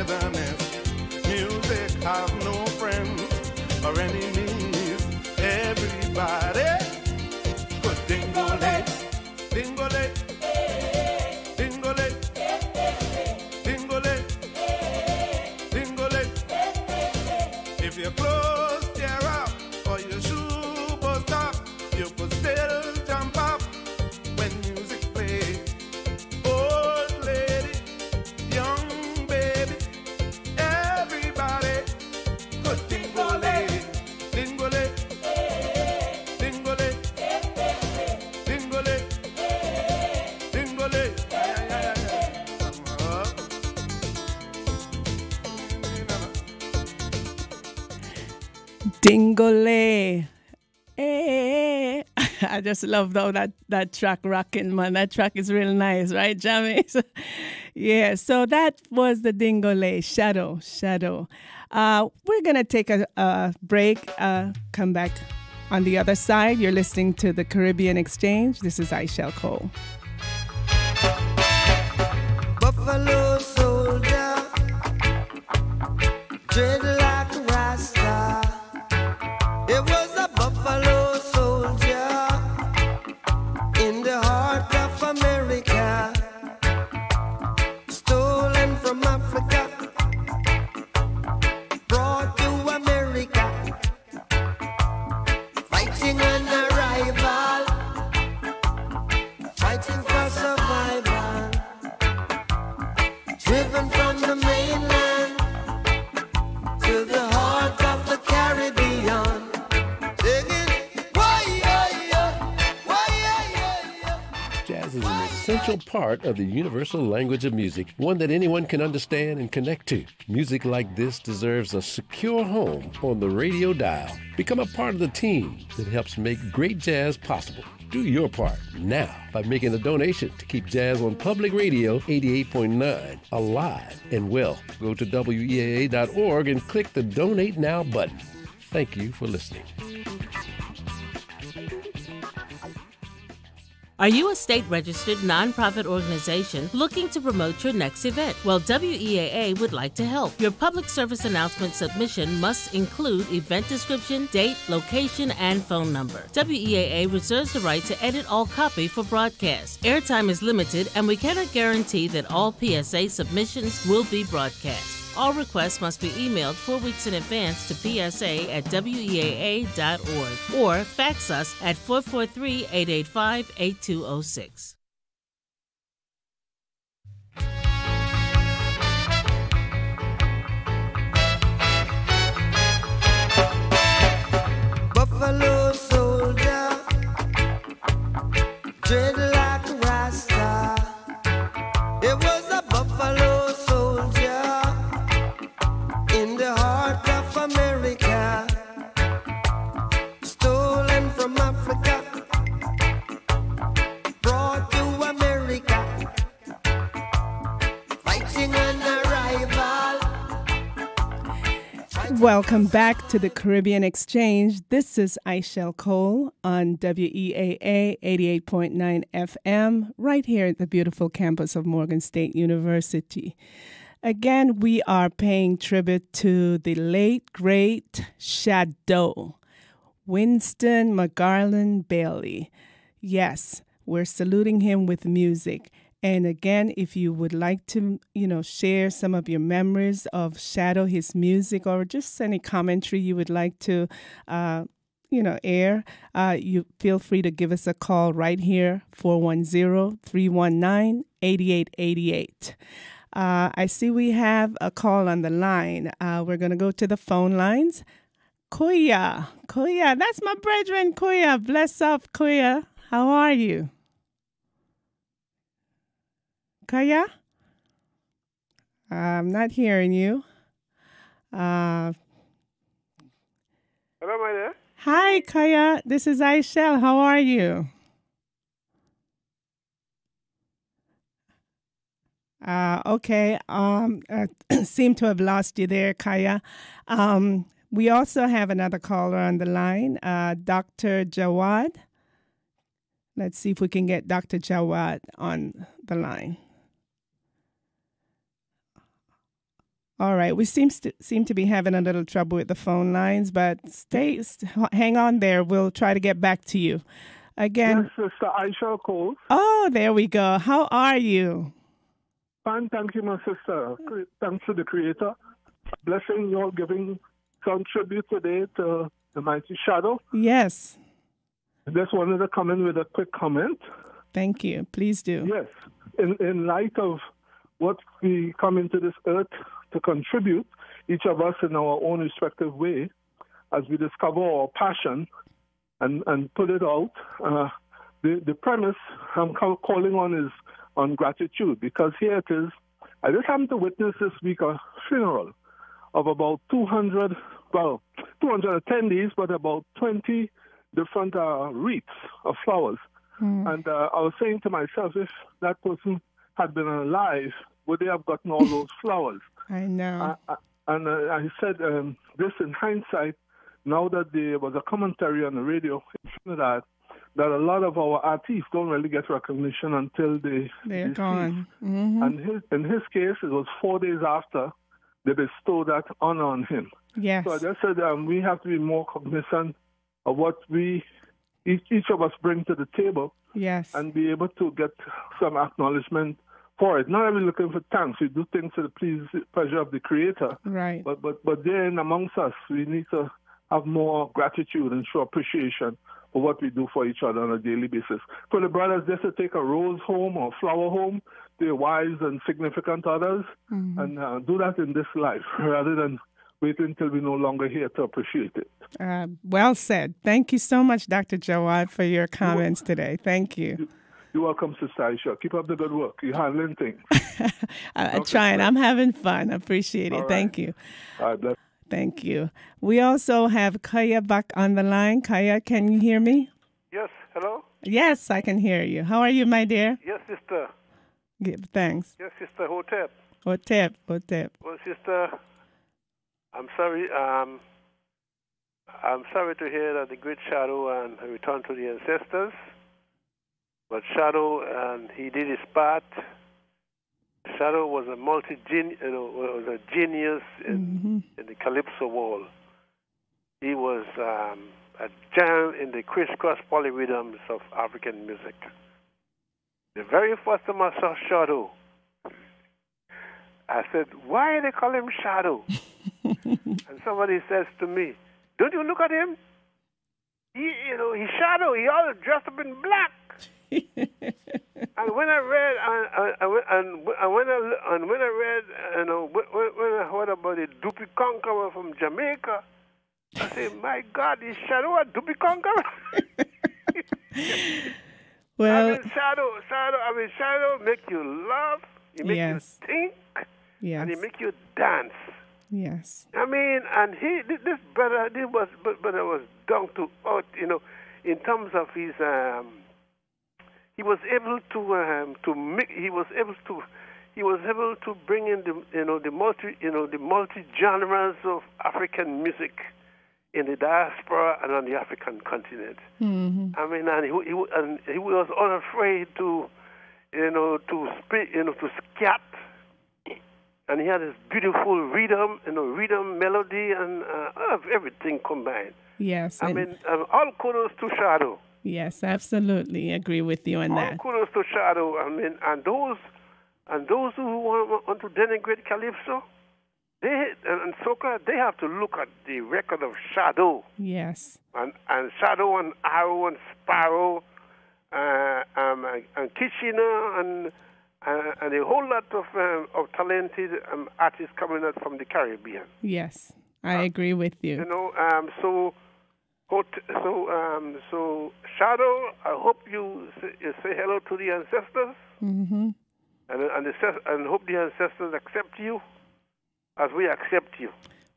wilderness. Music have no friends or enemies. Everybody could dingole, dingole, dingole, dingole, dingole. If your clothes tear up or your shoe bust up, you could still jump up when music plays. Old lady, young baby, everybody could dingole, dingole, dingole, dingole, dingole. Dingole. Hey. I just love though that track rocking, man. That track is real nice, right, Jamie? Yeah, so that was the Dingole, Shadow. We're going to take a break, come back on the other side. You're listening to the Caribbean Exchange. This is Mykel Cole. Buffalo soldier, dread like a Rasta. It was a buffalo soldier in the heart of America, stolen from Africa, brought to America, fighting an arrival, fighting for survival, driven from the mainland to the heart of the Caribbean. Jazz is an essential part of the universal language of music, one that anyone can understand and connect to. Music like this deserves a secure home on the radio dial. Become a part of the team that helps make great jazz possible. Do your part now by making a donation to keep jazz on public radio 88.9 alive and well. Go to WEAA.org and click the Donate Now button. Thank you for listening. Are you a state-registered nonprofit organization looking to promote your next event? Well, WEAA would like to help. Your public service announcement submission must include event description, date, location, and phone number. WEAA reserves the right to edit all copy for broadcast. Airtime is limited, and we cannot guarantee that all PSA submissions will be broadcast. All requests must be emailed 4 weeks in advance to psa@weaa.org or fax us at 443-885-8206. Buffalo soldier, dread like a Rasta. It was a buffalo soldier in the heart of America, stolen from Africa, brought to America, fighting an arrival. Welcome back to the Caribbean Exchange. This is Mykel Cole on WEAA 88.9 FM, right here at the beautiful campus of Morgan State University. Again, we are paying tribute to the late, great Shadow, Winston McGarland Bailey. Yes, we're saluting him with music. And again, if you would like to, share some of your memories of Shadow, his music, or just any commentary you would like to, air, you feel free to give us a call right here, 410-319-8888. I see we have a call on the line. We're going to go to the phone lines. Kuya, that's my brethren, Kuya. Bless up, Kuya. How are you? Kaya? I'm not hearing you. Hello, my dear. Hi, Kaya. This is Mykel. How are you? Okay. I seem to have lost you there, Kaya. We also have another caller on the line, Dr. Jawad. Let's see if we can get Dr. Jawad on the line. All right. We seem to be having a little trouble with the phone lines, but hang on there. We'll try to get back to you. Again. Yes, Sister Aisha Cole. Oh, there we go. How are you? Fine, thank you, my sister. Thanks to the Creator. Blessing you all, giving some tribute today to the mighty Shadow. Yes. I just wanted to come in with a quick comment. Thank you. Please do. Yes. In light of what we come into this earth to contribute, each of us in our own respective way, as we discover our passion and put it out, the premise I'm calling on is on gratitude, because here it is. I just happened to witness this week a funeral of about 200 attendees, but about 20 different wreaths of flowers. And I was saying to myself, if that person had been alive, would they have gotten all those flowers? I know. And I said this in hindsight, now that there was a commentary on the radio in Trinidad, that a lot of our artists don't really get recognition until they're gone. And in his case, it was 4 days after they bestowed that honor on him. Yes. So I just said we have to be more cognizant of what each of us bring to the table. Yes. And be able to get some acknowledgement for it. Not every looking for thanks. We do things to the pleasure of the Creator. Right. But therein amongst us, we need to have more gratitude and show appreciation for what we do for each other on a daily basis. For the brothers, just to take a rose home or flower home to their wives and significant others, and do that in this life rather than wait until we're no longer here to appreciate it. Well said. Thank you so much, Dr. Jawad, for your comments today. Thank you. You're welcome, Sister Aisha. Keep up the good work. You're handling things. I'm trying. I'm having fun. I appreciate it. All right. Thank you. All right, bless. Thank you. We also have Kaya back on the line. Kaya, can you hear me? Yes, hello? Yes, I can hear you. How are you, my dear? Yes, sister. Good, thanks. Yes, sister, Hotep. Hotep. Well, sister, I'm sorry. I'm sorry to hear that the great Shadow and returned to the ancestors. But Shadow, he did his part. Shadow was a genius in the calypso world. He was a giant in the crisscross polyrhythms of African music. The very first time I saw Shadow, I said, "Why they call him Shadow?" And somebody says to me, "Don't you look at him? He's Shadow. He all dressed up in black." And when I read, when I heard about the Dupi Conqueror from Jamaica, I said, "My God, is Shadow a Dupi Conqueror?" Well, Shadow make you laugh, he make you think, and he make you dance. Yes. I mean, and this brother, was down to earth, in terms of his. He was able to bring in the multi genres of African music in the diaspora and on the African continent. I mean, and he was unafraid to speak, to scat, and he had this beautiful rhythm, melody, and everything combined. Yes. I mean, all kudos to Shadow. Yes, absolutely. Agree with you on that. Kudos to Shadow. I mean, and those who want to denigrate calypso, and soca, they have to look at the record of Shadow. Yes. And Shadow and Arrow and Sparrow, and Kitchener and a whole lot of talented artists coming out from the Caribbean. Yes, I agree with you. So Shadow, I hope you say hello to the ancestors, and hope the ancestors accept you as we accept you.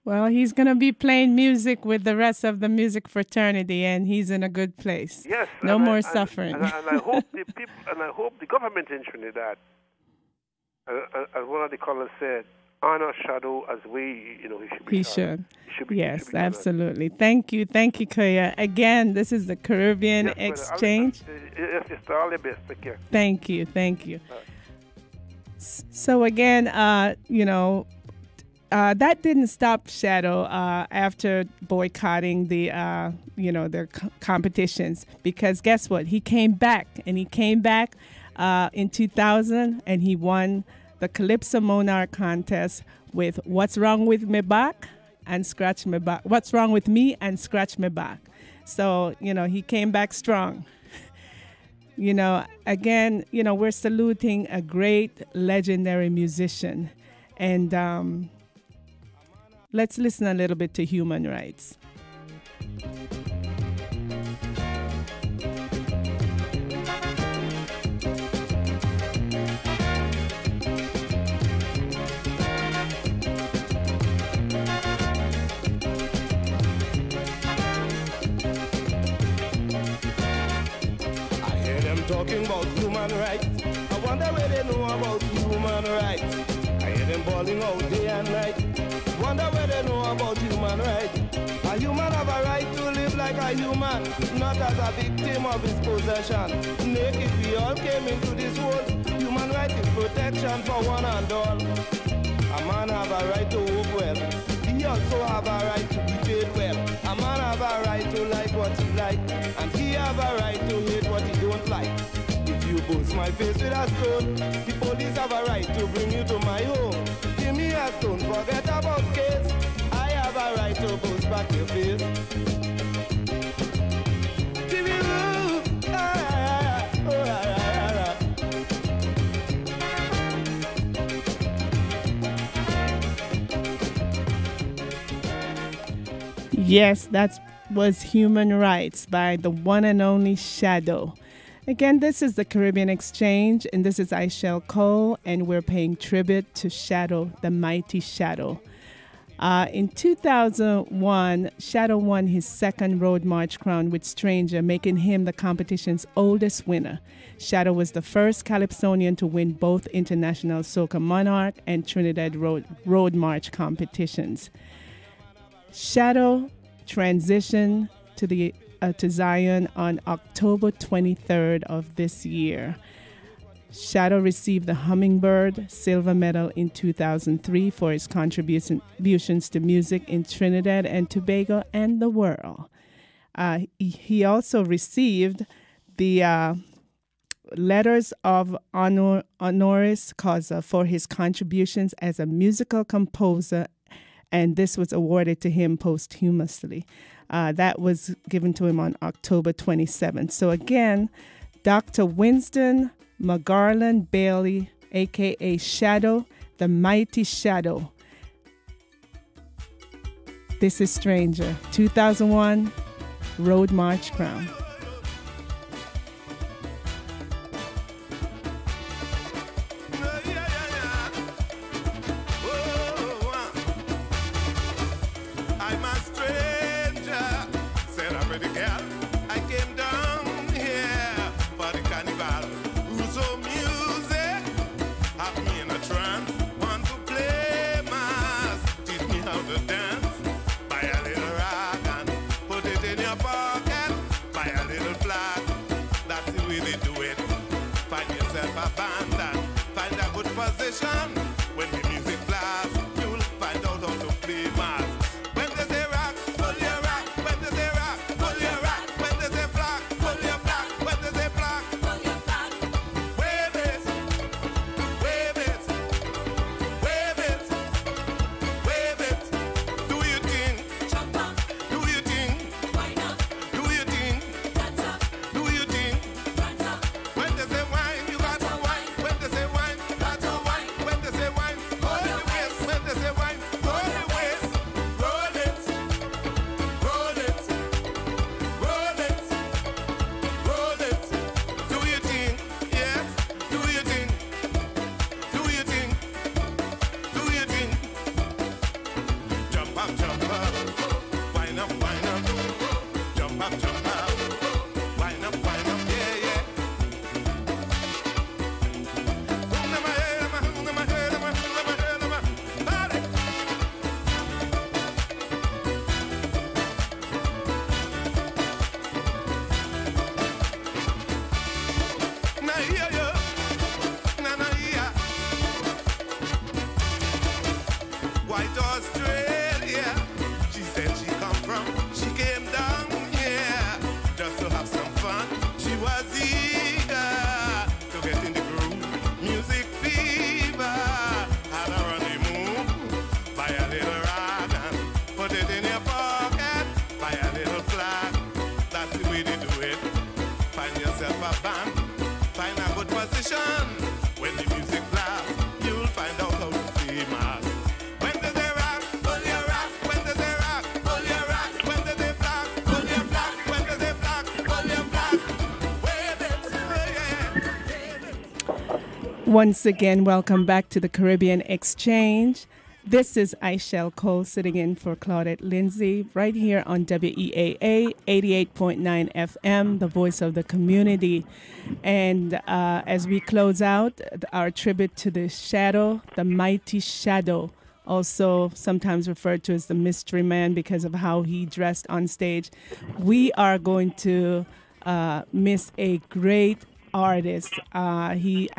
Well, he's going to be playing music with the rest of the music fraternity, and he's in a good place. Yes, no more suffering. And I hope the people, and I hope the government in Trinidad, as one of the callers said, honor Shadow as he should. Yes, absolutely. Thank you, Kaya. Again, this is the Caribbean Exchange. Yes, sister, all the best. Take care. Thank you. So again, that didn't stop Shadow after boycotting the competitions, because guess what? He came back in 2000, and he won the Calypso Monarch contest with "What's Wrong with Me Back" and "Scratch Me Back." "What's Wrong with Me" and "Scratch Me Back." So he came back strong. Again, we're saluting a great, legendary musician. And let's listen a little bit to Human Rights. Talking about human rights. I wonder where they know about human rights. I hear them bawling out day and night. Wonder where they know about human rights. A human have a right to live like a human, not as a victim of his possession. Naked we all came into this world. Human right is protection for one and all. A man have a right to work well. He also have a right to be paid well. A man have a right to like what he like, and he have a right to hate what he don't like. If you boost my face with a stone, the police have a right to bring you to my home. Give me a stone, forget about case. I have a right to boost back your face. Give me room. Yes, that was Human Rights by the one and only Shadow. Again, this is the Caribbean Exchange, and this is Mykel Cole, and we're paying tribute to Shadow, the mighty Shadow. In 2001, Shadow won his second Road March crown with Stranger, making him the competition's oldest winner. Shadow was the first Calypsonian to win both International Soca Monarch and Trinidad Road March competitions. Shadow transitioned to Zion on October 23rd of this year. Shadow received the Hummingbird Silver Medal in 2003 for his contributions to music in Trinidad and Tobago and the world. He also received the Letters of Honoris Causa for his contributions as a musical composer, and this was awarded to him posthumously. That was given to him on October 27th. So again, Dr. Winston McGarland Bailey, a.k.a. Shadow, the mighty Shadow. This is Stranger, 2001 Road March crown. When the music blasts, you'll find out how to play mass. When they say rock, pull your rock. When they say rock, pull your rock. When they say black, pull your black. When they say black, pull your black. Wave it, wave it, wave it, wave it. Do your thing, jump up. Do your thing, wind up. Do your thing, dance up. Do your thing, dance up. When they say wine, you got to wine. When they say wine, you got to wine. When they say wine, hold the waist. When they say wine, hold the waist. quite Australia. She said she came down here just to have some fun. She was eager to get in the groove, music fever. Had a honeymoon, buy a little rag and put it in your pocket. Buy a little flag, that's the way they do it. Find yourself a band, find a good position. When the music blasts, you'll find out how to famous. When does they rock? Pull your rock. When does they rock? Pull your rock. When does they block? Pull your block. When does they block? Pull your block. Wave it, yeah. Once again, welcome back to the Caribbean Exchange. This is Ishel Cole sitting in for Claudette Lindsay right here on WEAA 88.9 FM, the voice of the community. And as we close out our tribute to the shadow, the mighty shadow, also sometimes referred to as the mystery man because of how he dressed on stage, we are going to miss a great artist. He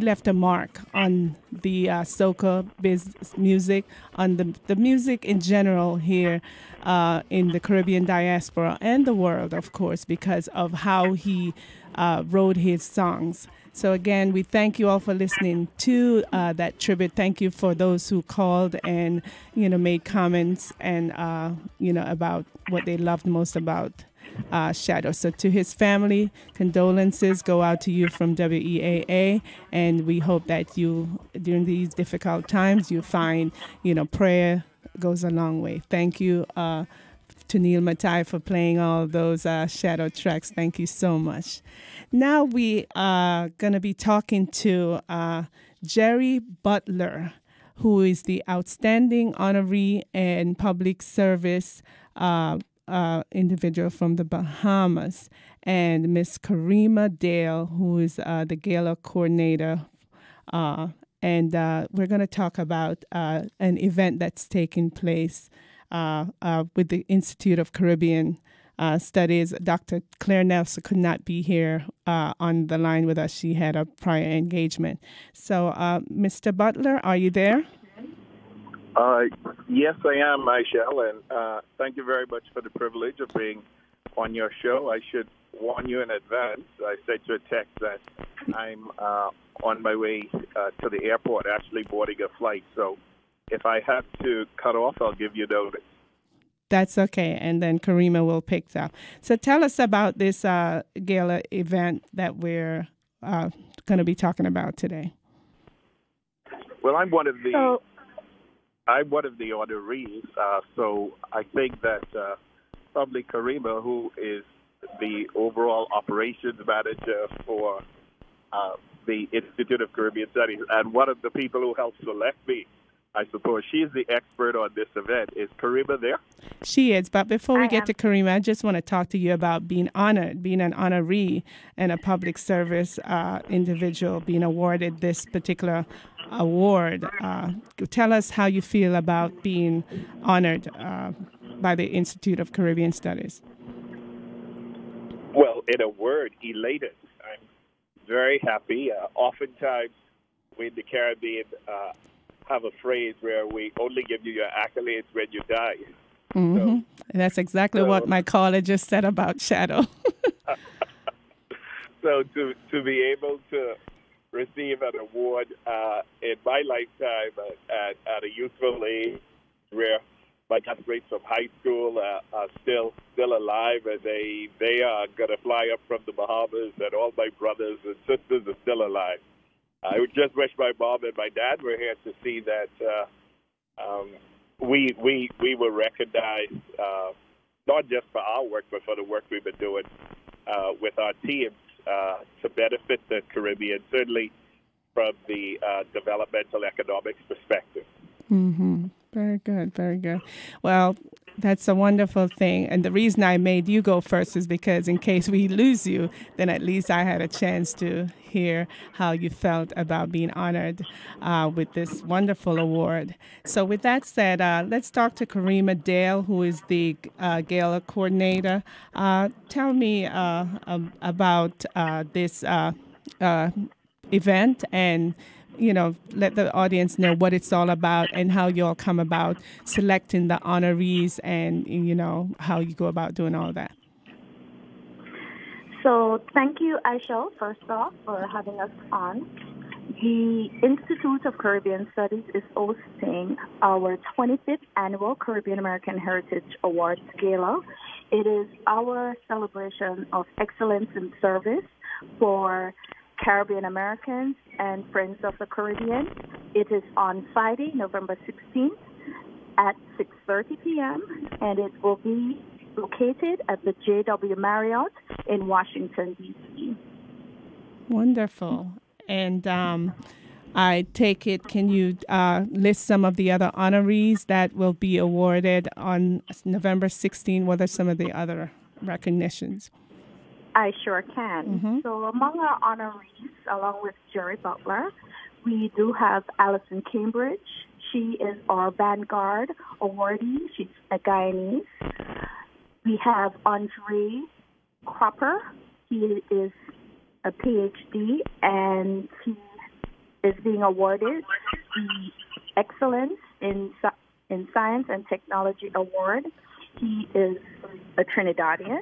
left a mark on the soca business music, on the music in general here in the Caribbean diaspora and the world, of course, because of how he wrote his songs. So again, we thank you all for listening to that tribute. Thank you for those who called and made comments and about what they loved most about Shadow. So to his family, condolences go out to you from WEAA, and we hope that you, during these difficult times, you find, prayer goes a long way. Thank you to Neil Matai for playing all those Shadow tracks. Thank you so much. Now we are going to be talking to Jerry Butler, who is the Outstanding Honoree and Public Service individual from the Bahamas, and Miss Karima Dale, who is the gala coordinator. And we're going to talk about an event that's taking place with the Institute of Caribbean Studies. Dr. Claire Nelson could not be here on the line with us. She had a prior engagement. So, Mr. Butler, are you there? Yes, I am, Mykel, and thank you very much for the privilege of being on your show. I should warn you in advance. I sent you a text that I'm on my way to the airport, actually boarding a flight. So if I have to cut off, I'll give you notice. That's okay, and then Karima will pick up. So tell us about this gala event that we're going to be talking about today. Well, I'm one of the honorees, so I think that probably Karima, who is the overall operations manager for the Institute of Caribbean Studies, and one of the people who helped select me, I suppose she's the expert on this event. Is Karima there? She is, but before we get to Karima, I just want to talk to you about being honored, being an honoree and a public service individual, being awarded this particular award. Tell us how you feel about being honored by the Institute of Caribbean Studies. Well, in a word, elated. I'm very happy. Oftentimes, we in the Caribbean have a phrase where we only give you your accolades when you die. Mm-hmm. That's exactly what my caller just said about Shadow. So to be able to receive an award in my lifetime at a youthful age, where my classmates from high school are still alive, and they are going to fly up from the Bahamas, and all my brothers and sisters are still alive. I would just wish my mom and my dad were here to see that we were recognized, not just for our work, but for the work we've been doing with our teams to benefit the Caribbean, certainly from the developmental economics perspective. Mm-hmm. Very good, very good. Well, that's a wonderful thing. And the reason I made you go first is because in case we lose you, then at least I had a chance to hear how you felt about being honored with this wonderful award. So with that said, let's talk to Karima Dale, who is the gala coordinator. Tell me about this event and let the audience know what it's all about and how you all come about selecting the honorees and, how you go about doing all that. So thank you, Aishel, first off, for having us on. The Institute of Caribbean Studies is hosting our 25th annual Caribbean American Heritage Awards Gala. It is our celebration of excellence in service for Caribbean Americans and Friends of the Caribbean. It is on Friday, November 16th at 6:30 p.m., and it will be located at the JW Marriott in Washington, D.C. Wonderful. And I take it, can you list some of the other honorees that will be awarded on November 16? What are some of the other recognitions? I sure can. Mm-hmm. So among our honorees, along with Jerry Butler, we do have Allison Cambridge. She is our Vanguard awardee. She's a Guyanese. We have Andre Cropper. He is a PhD, and he is being awarded the Excellence in Science and Technology Award. He is a Trinidadian.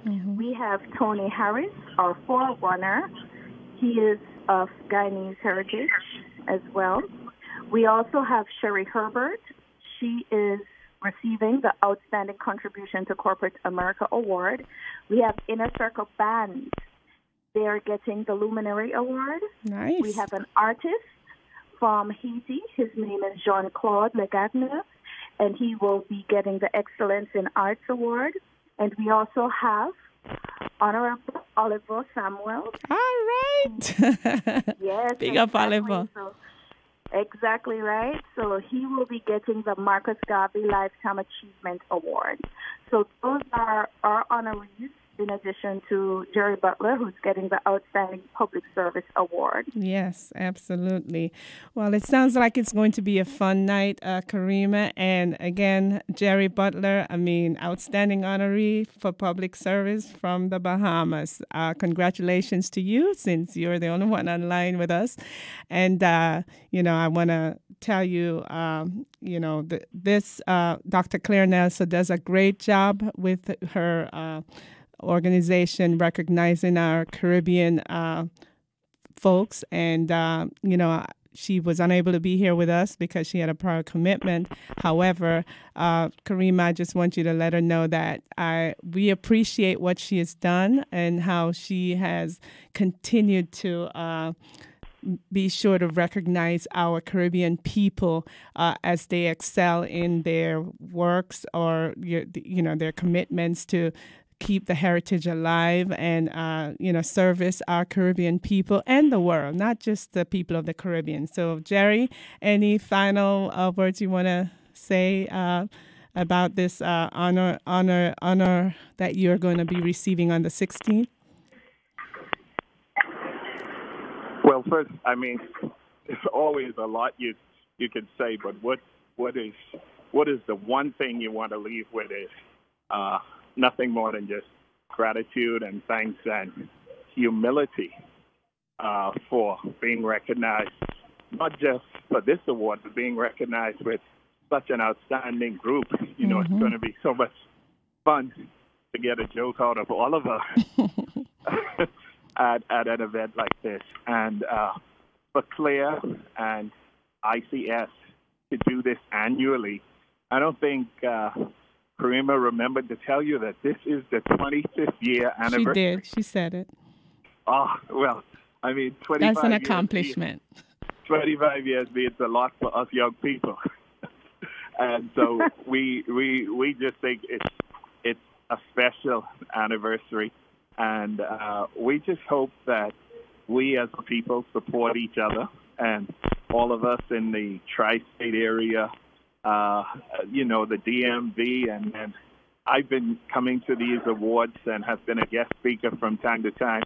Mm-hmm. We have Tony Harris, our forerunner. He is of Guyanese heritage as well. We also have Sherry Herbert. She is receiving the Outstanding Contribution to Corporate America Award. We have Inner Circle Band. They are getting the Luminary Award. Nice. We have an artist from Haiti. His name is Jean-Claude Legagna, and he will be getting the Excellence in Arts Award. And we also have Honorable Oliver Samuel. All right. Yes. Big up, Oliver. So, exactly right. So he will be getting the Marcus Garvey Lifetime Achievement Award. So those are our honorees, in addition to Jerry Butler, who's getting the Outstanding Public Service Award. Yes, absolutely. Well, it sounds like it's going to be a fun night, Karima. And again, Jerry Butler, outstanding honoree for public service from the Bahamas. Congratulations to you, since you're the only one online with us. And, I want to tell you, this Dr. Claire Nelson does a great job with her organization recognizing our Caribbean folks. And, she was unable to be here with us because she had a prior commitment. However, Karima, I just want you to let her know that we appreciate what she has done and how she has continued to be sure to recognize our Caribbean people as they excel in their works or, their commitments to keep the heritage alive and, service our Caribbean people and the world, not just the people of the Caribbean. So, Jerry, any final words you want to say about this honor that you're going to be receiving on the 16th? Well, first, it's always a lot you could say, but what is the one thing you want to leave with is nothing more than just gratitude and thanks and humility for being recognized, not just for this award, but being recognized with such an outstanding group. Mm-hmm. It's going to be so much fun to get a joke out of all of us at an event like this. And for Claire and ICS to do this annually, I don't think Karima remembered to tell you that this is the 25th year anniversary. She did. She said it. Oh, well, 25 That's an accomplishment. 25 years means a lot for us young people. And so we just think it's a special anniversary. And we just hope that we as a people support each other, and all of us in the tri-state area, the DMV, and I've been coming to these awards and have been a guest speaker from time to time.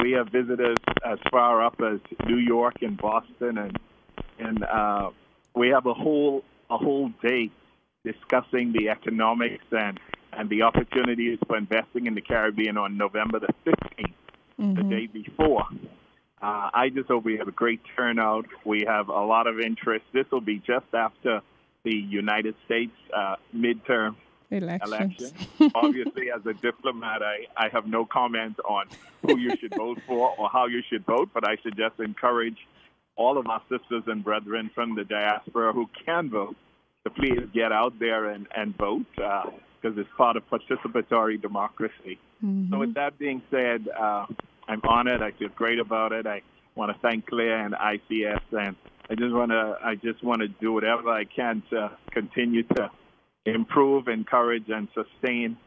We have visitors as far up as New York and Boston, and we have a whole day discussing the economics and the opportunities for investing in the Caribbean on November the 15th, the day before. I just hope we have a great turnout. We have a lot of interest. This will be just after the United States midterm election. Obviously, as a diplomat, I have no comment on who you should vote for or how you should vote, but I should just encourage all of our sisters and brethren from the diaspora who can vote to please get out there and vote because it's part of participatory democracy. Mm-hmm. So with that being said, I'm honored. I feel great about it. I want to thank Claire and ICS, and I just want to do whatever I can to continue to improve, encourage, and sustain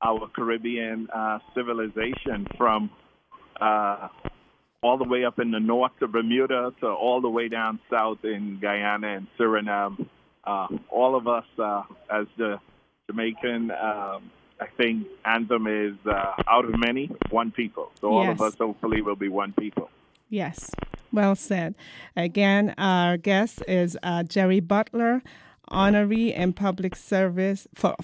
our Caribbean civilization from all the way up in the north to Bermuda to all the way down south in Guyana and Suriname. All of us, as the Jamaican, I think, anthem is out of many, one people. So all of us hopefully will be one people. Yes, well said. Again, our guest is Jerry Butler, honoree in public service for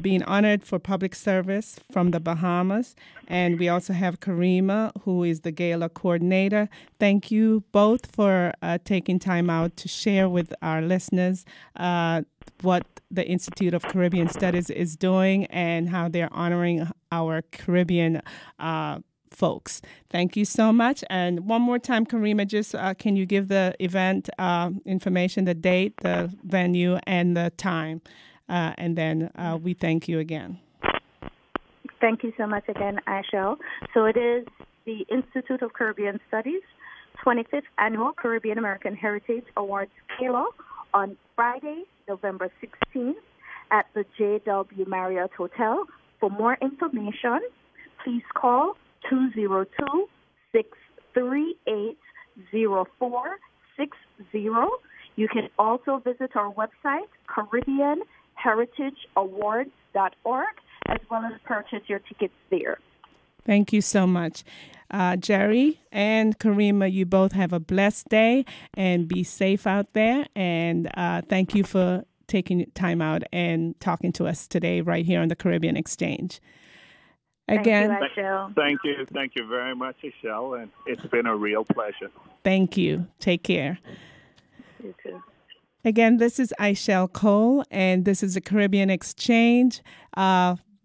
being honored for public service from the Bahamas. And we also have Karima, who is the gala coordinator. Thank you both for taking time out to share with our listeners what the Institute of Caribbean Studies is doing and how they're honoring our Caribbean folks. Thank you so much. And one more time, Karima, just can you give the event information, the date, the venue, and the time? And then we thank you again. Thank you so much again, Ashel. So it is the Institute of Caribbean Studies 25th Annual Caribbean American Heritage Awards Gala on Friday, November 16th at the JW Marriott Hotel. For more information, please call 202-638-0460. You can also visit our website, CaribbeanHeritageAwards.org, as well as purchase your tickets there. Thank you so much. Jerry and Karima, you both have a blessed day and be safe out there. And thank you for taking time out and talking to us today right here on the Caribbean Exchange. Again, thank you very much, Michelle, and it's been a real pleasure. Thank you. Take care. You too. Again, this is Mykel Cole, and this is the Caribbean Exchange.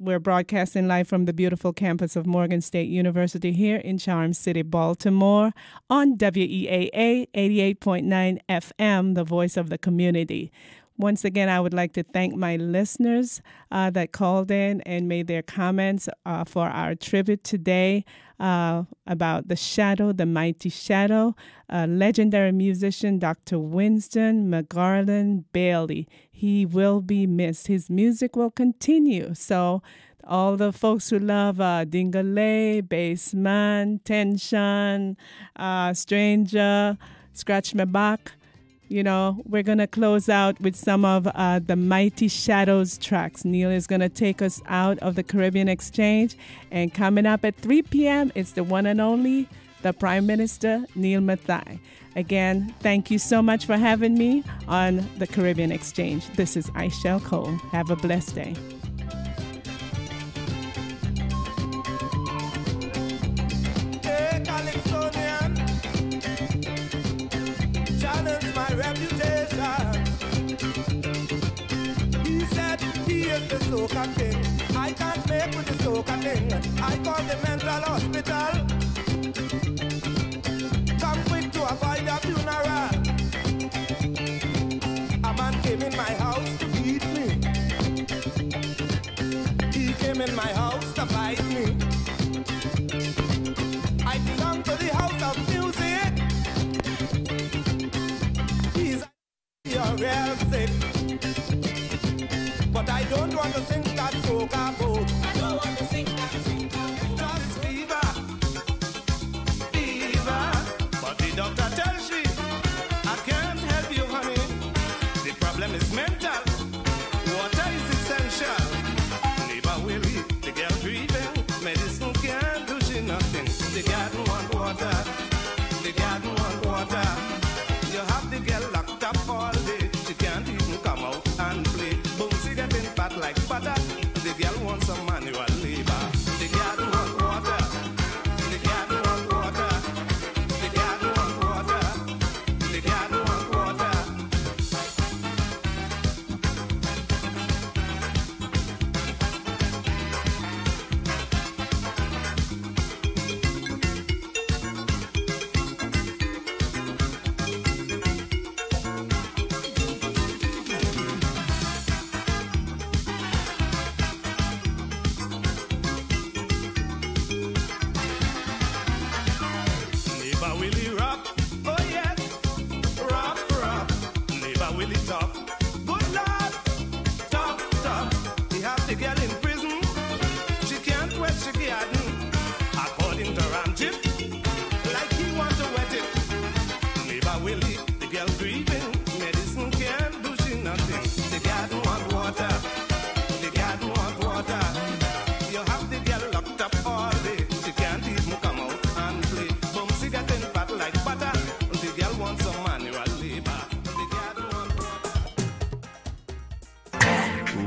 We're broadcasting live from the beautiful campus of Morgan State University here in Charm City, Baltimore, on WEAA 88.9 FM, the voice of the community. Once again, I would like to thank my listeners that called in and made their comments for our tribute today about the Shadow, the Mighty Shadow, legendary musician Dr. Winston McGarland Bailey. He will be missed. His music will continue. So all the folks who love Dingale, Bassman, Tension, Stranger, Scratch My Back, you know, we're going to close out with some of the Mighty Shadows tracks. Neil is going to take us out of the Caribbean Exchange. And coming up at 3 p.m., it's the one and only, the Prime Minister, Neil Mathai. Again, thank you so much for having me on the Caribbean Exchange. This is Mykel Cole. Have a blessed day. My reputation. He said he is the soca king. I can't make with the soca king. I call the mental hospital. Come quick to avoid a funeral. A man came in my house to beat me. He came in my house to fight me. I belong to the house of music. You're real sick, but I don't want to sing that soca boat. I don't want to sing that soca boat. Just fever, but the doctor tells me I can't help you, honey. The problem is mental. Water is essential. Neighbor weary, the girl grieving. Medicine can't do she nothing. The garden want water. The garden want water. You have the girl locked up all day. She can't even come out and play. Boom, she getting fat like butter. The girl wants some manual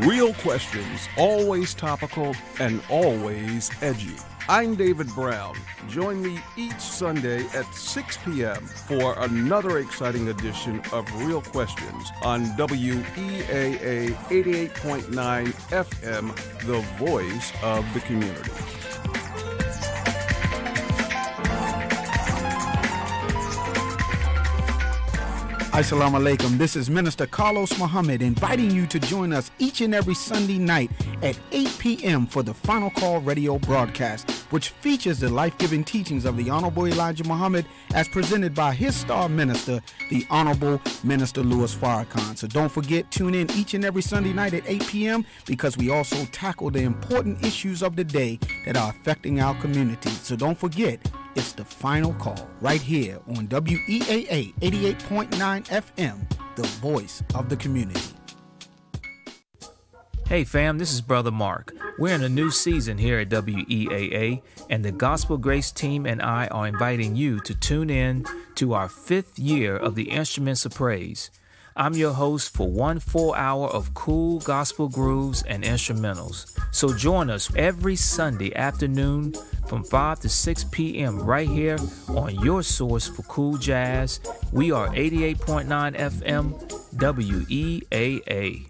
Real questions, always topical and always edgy. I'm David Brown. Join me each Sunday at 6 p.m. for another exciting edition of Real Questions on WEAA 88.9 FM, the voice of the community. Assalamu alaikum. This is Minister Carlos Muhammad inviting you to join us each and every Sunday night at 8 p.m. for the Final Call radio broadcast, which features the life-giving teachings of the Honorable Elijah Muhammad as presented by his star minister, the Honorable Minister Louis Farrakhan. So don't forget, tune in each and every Sunday night at 8 p.m. because we also tackle the important issues of the day that are affecting our community. So don't forget, it's the Final Call right here on WEAA 88.9 FM, the voice of the community. Hey fam, this is Brother Mark. We're in a new season here at WEAA, and the Gospel Grace team and I are inviting you to tune in to our 5th year of the Instruments of Praise. I'm your host for 1 full hour of cool gospel grooves and instrumentals. So join us every Sunday afternoon from 5 to 6 p.m. right here on your source for cool jazz. We are 88.9 FM WEAA.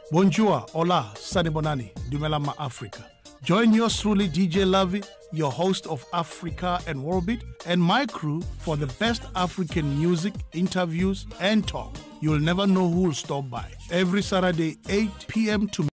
Bonjour, hola, Sani Bonani, Dumelama Africa. Join yours truly, DJ Lavi, your host of Africa and Worldbeat, and my crew for the best African music, interviews, and talk. You'll never know who will stop by. Every Saturday, 8 p.m. to